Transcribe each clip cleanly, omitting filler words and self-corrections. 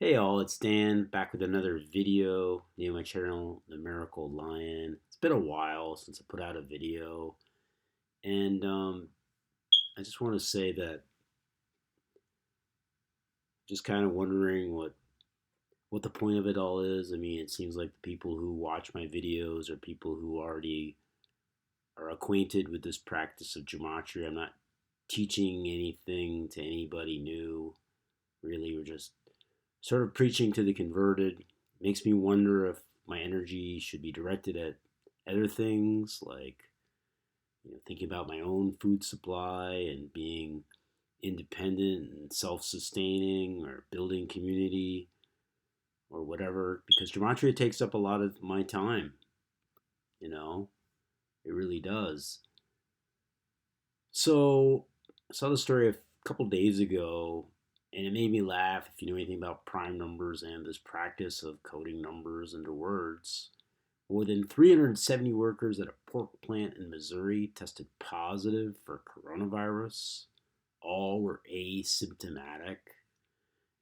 Hey all, it's Dan back with another video. My channel, The Miracle Lion. It's been a while since I put out a video, and I just want to say that just kind of wondering what the point of it all is. I mean, it seems like the people who watch my videos are people who already are acquainted with this practice of gematria. I'm not teaching anything to anybody new. Really, we're just sort of preaching to the converted. Makes me wonder if my energy should be directed at other things like thinking about my own food supply and being independent and self-sustaining or building community or whatever, because gematria takes up a lot of my time. you know it really does. So I saw the story a couple days ago, and it made me laugh. If you know anything about prime numbers and this practice of coding numbers into words, more than 370 workers at a pork plant in Missouri tested positive for coronavirus. All were asymptomatic.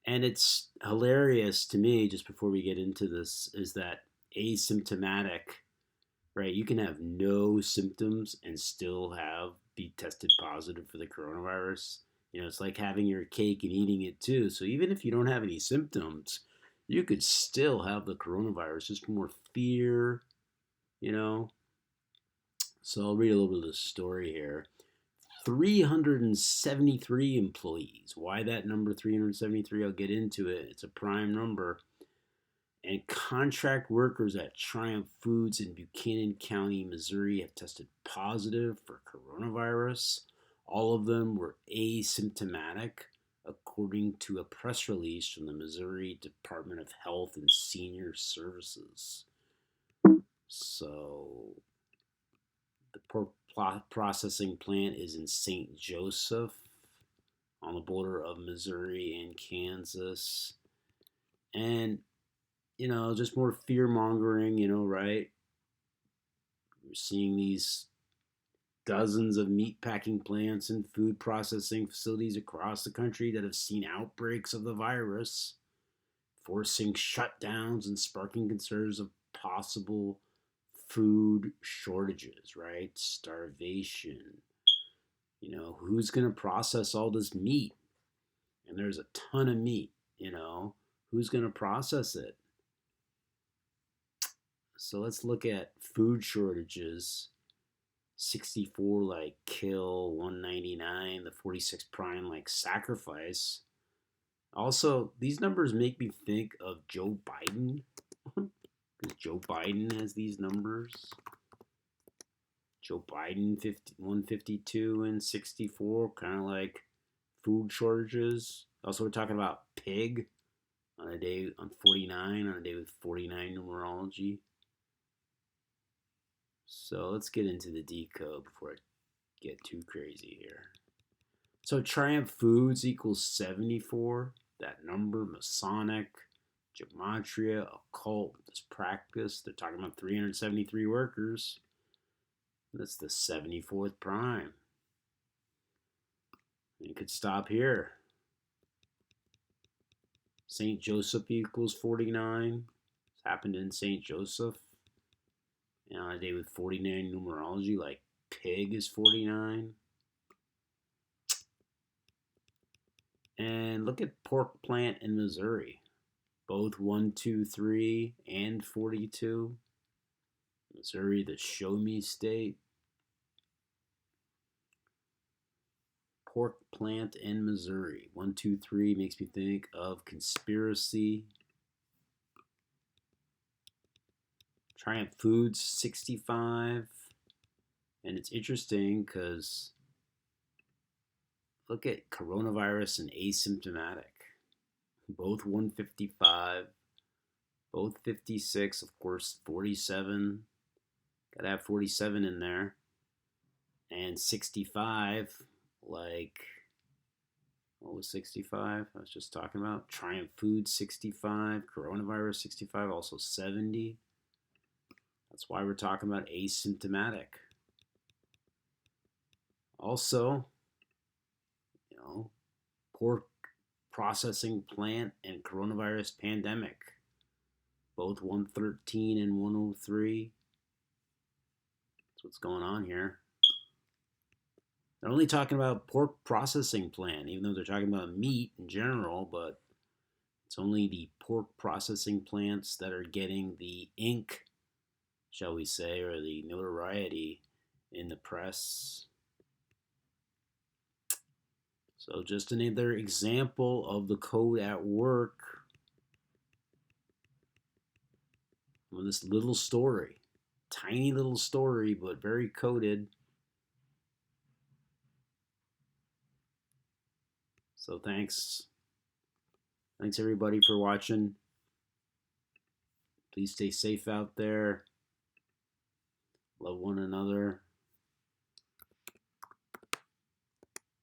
And it's hilarious to me, just before we get into this, is that asymptomatic, right? You can have no symptoms and still be tested positive for the coronavirus. It's like having your cake and eating it too. So even if you don't have any symptoms, you could still have the coronavirus, just more fear, you know. So I'll read a little bit of the story here. 373 employees. Why that number 373? I'll get into it. It's a prime number. And contract workers at Triumph Foods in Buchanan County, Missouri have tested positive for coronavirus. All of them were asymptomatic, according to a press release from the Missouri Department of Health and Senior Services. So the pork processing plant is in St. Joseph on the border of Missouri and Kansas. And, just more fear mongering, right? We're seeing these dozens of meat packing plants and food processing facilities across the country that have seen outbreaks of the virus, forcing shutdowns and sparking concerns of possible food shortages, right? Starvation. Who's going to process all this meat? And there's a ton of meat, who's going to process it? So let's look at food shortages. 64 like kill, 199, the 46 prime like sacrifice. Also, these numbers make me think of Joe Biden. Because Joe Biden has these numbers. Joe Biden 152 and 64, kind of like food shortages. Also, we're talking about pig on a day on 49, on a day with 49 numerology. So let's get into the decode before I get too crazy here. So Triumph Foods equals 74. That number, Masonic, Gematria, occult, this practice. They're talking about 373 workers. That's the 74th prime. You could stop here. St. Joseph equals 49. It's happened in St. Joseph. On a day with 49 numerology, like pig is 49. And look at pork plant in Missouri. Both 123 and 42. Missouri, the show me state. Pork plant in Missouri. 123 makes me think of conspiracy. Triumph Foods, 65. And it's interesting because look at coronavirus and asymptomatic. Both 155, both 56, of course, 47. Gotta have 47 in there. And 65, like, what was 65? I was just talking about. Triumph Foods, 65. Coronavirus, 65. Also 70. That's why we're talking about asymptomatic. Also, pork processing plant and coronavirus pandemic. Both 113 and 103. That's what's going on here. They're only talking about pork processing plant, even though they're talking about meat in general, but it's only the pork processing plants that are getting the ink, shall we say, or the notoriety in the press. So just another example of the code at work on this little story. Tiny little story, but very coded. So thanks. Thanks everybody for watching. Please stay safe out there. Love one another.